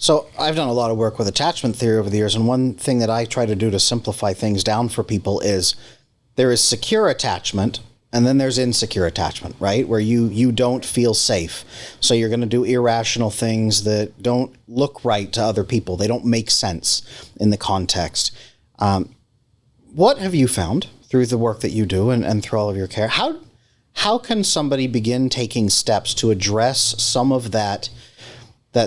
So I've done a lot of work with attachment theory over the years, and one thing that I try to do to simplify things down for people is there is secure attachment, and then there's insecure attachment, right? Where you don't feel safe. So you're going to do irrational things that don't look right to other people. They don't make sense in the context. What have you found through the work that you do and through all of your care? How can somebody begin taking steps to address some of that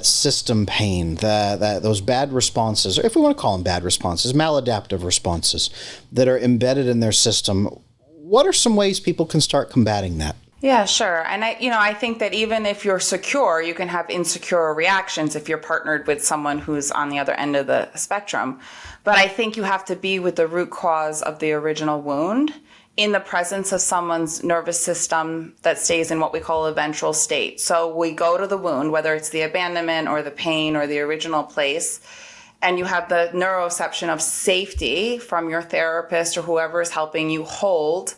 system pain, those bad responses, or if we want to call them bad responses, maladaptive responses that are embedded in their system? What are some ways people can start combating that? Yeah, sure. And I think that even if you're secure, you can have insecure reactions if you're partnered with someone who's on the other end of the spectrum. But I think you have to be with the root cause of the original wound in the presence of someone's nervous system that stays in what we call a ventral state. So we go to the wound, whether it's the abandonment or the pain or the original place, and you have the neuroception of safety from your therapist or whoever is helping you hold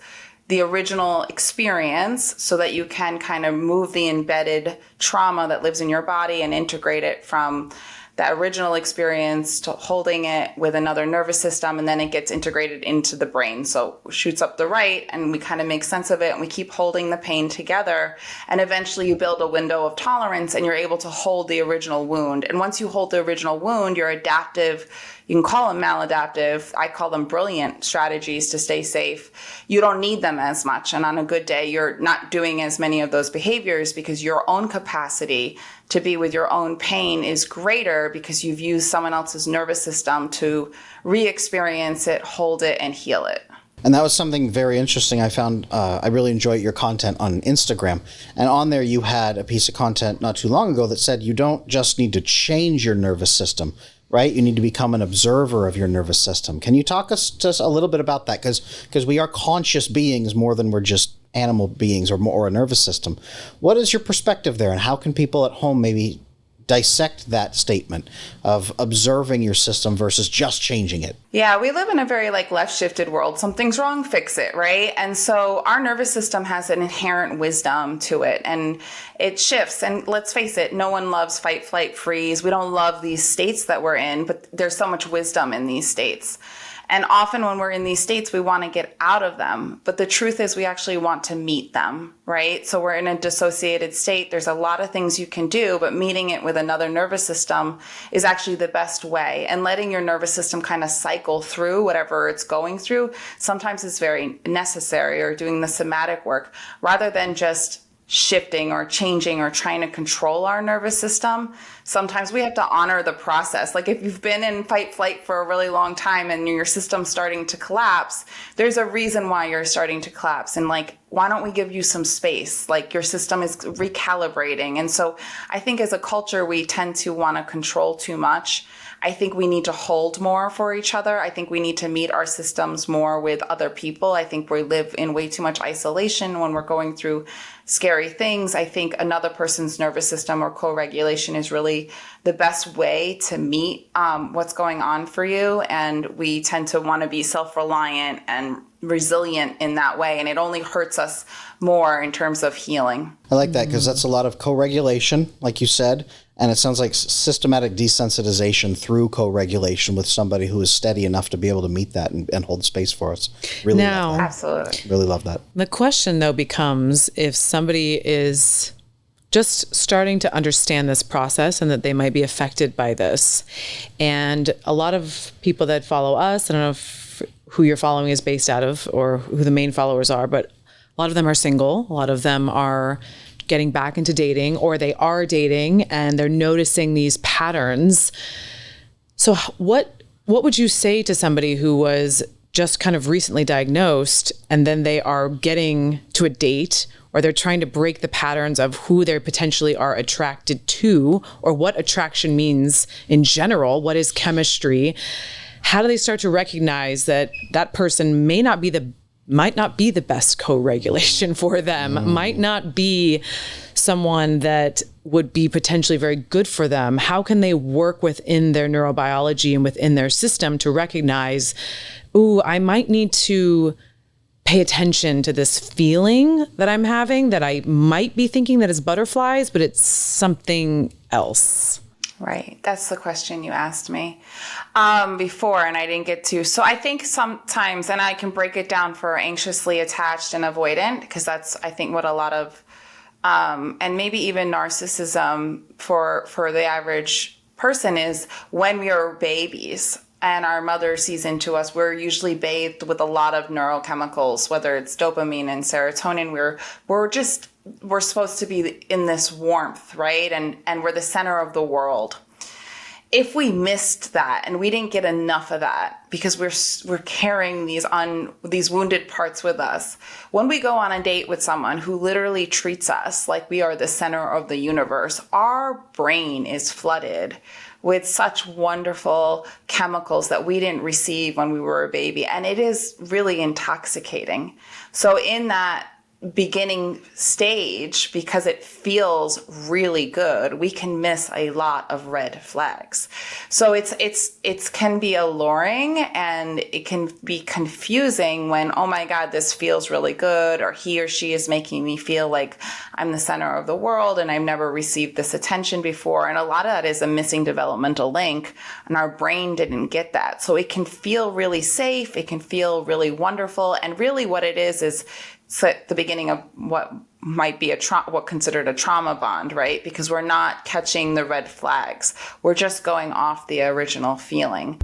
the original experience so that you can kind of move the embedded trauma that lives in your body and integrate it from that original experience to holding it with another nervous system, and then it gets integrated into the brain. So it shoots up the right, and we kind of make sense of it, and we keep holding the pain together. And eventually you build a window of tolerance, and you're able to hold the original wound. And once you hold the original wound, you're adaptive. You can call them maladaptive. I call them brilliant strategies to stay safe. You don't need them as much. And on a good day, you're not doing as many of those behaviors because your own capacity to be with your own pain is greater because you've used someone else's nervous system to re-experience it, hold it, and heal it. And that was something very interesting I found. I really enjoyed your content on Instagram. And on there, you had a piece of content not too long ago that said you don't just need to change your nervous system, right? You need to become an observer of your nervous system. Can you talk us just a little bit about that? Because we are conscious beings more than we're just animal beings or a nervous system. What is your perspective there, and how can people at home maybe dissect that statement of observing your system versus just changing it? Yeah, we live in a very left shifted world. Something's wrong, fix it, right? And so our nervous system has an inherent wisdom to it, and it shifts. And let's face it, no one loves fight, flight, freeze. We don't love these states that we're in, but there's so much wisdom in these states. And often when we're in these states, we want to get out of them. But the truth is we actually want to meet them, right? So we're in a dissociated state. There's a lot of things you can do, but meeting it with another nervous system is actually the best way. And letting your nervous system kind of cycle through whatever it's going through sometimes is very necessary, or doing the somatic work rather than just shifting or changing or trying to control our nervous system. Sometimes we have to honor the process. Like if you've been in fight flight for a really long time and your system's starting to collapse, there's a reason why you're starting to collapse. And why don't we give you some space? Your system is recalibrating. And so I think as a culture, we tend to want to control too much. I think we need to hold more for each other. I think we need to meet our systems more with other people. I think we live in way too much isolation when we're going through scary things. I think another person's nervous system or co-regulation is really the best way to meet what's going on for you. And we tend to want to be self-reliant and resilient in that way. And it only hurts us more in terms of healing. I like that because that's a lot of co-regulation, like you said. And it sounds like systematic desensitization through co-regulation with somebody who is steady enough to be able to meet that and hold space for us. Really love that. Absolutely. Really love that. The question, though, becomes if somebody is just starting to understand this process and that they might be affected by this. And a lot of people that follow us, I don't know if who you're following is based out of or who the main followers are, but a lot of them are single. A lot of them are getting back into dating, or they are dating and they're noticing these patterns. So what would you say to somebody who was just kind of recently diagnosed and then they are getting to a date, or they're trying to break the patterns of who they potentially are attracted to, or what attraction means in general? What is chemistry? How do they start to recognize that that person might not be the best co-regulation for them, might not be someone that would be potentially very good for them? How can they work within their neurobiology and within their system to recognize, ooh, I might need to pay attention to this feeling that I'm having that I might be thinking that is butterflies, but it's something else? Right. That's the question you asked me before, and I didn't get to. So I think sometimes, and I can break it down for anxiously attached and avoidant, because that's, I think, what a lot of, and maybe even narcissism for the average person is when we are babies and our mother sees into us, we're usually bathed with a lot of neurochemicals, whether it's dopamine and serotonin. We're supposed to be in this warmth, right? And we're the center of the world. If we missed that and we didn't get enough of that because we're carrying these wounded parts with us, when we go on a date with someone who literally treats us like we are the center of the universe, our brain is flooded with such wonderful chemicals that we didn't receive when we were a baby. And it is really intoxicating. So in that beginning stage, because it feels really good, we can miss a lot of red flags. So it can be alluring and it can be confusing when, oh my God, this feels really good, or he or she is making me feel like I'm the center of the world and I've never received this attention before. And a lot of that is a missing developmental link, and our brain didn't get that. So it can feel really safe, it can feel really wonderful, and really what it is it's at the beginning of what might be what considered a trauma bond, right? Because we're not catching the red flags. We're just going off the original feeling.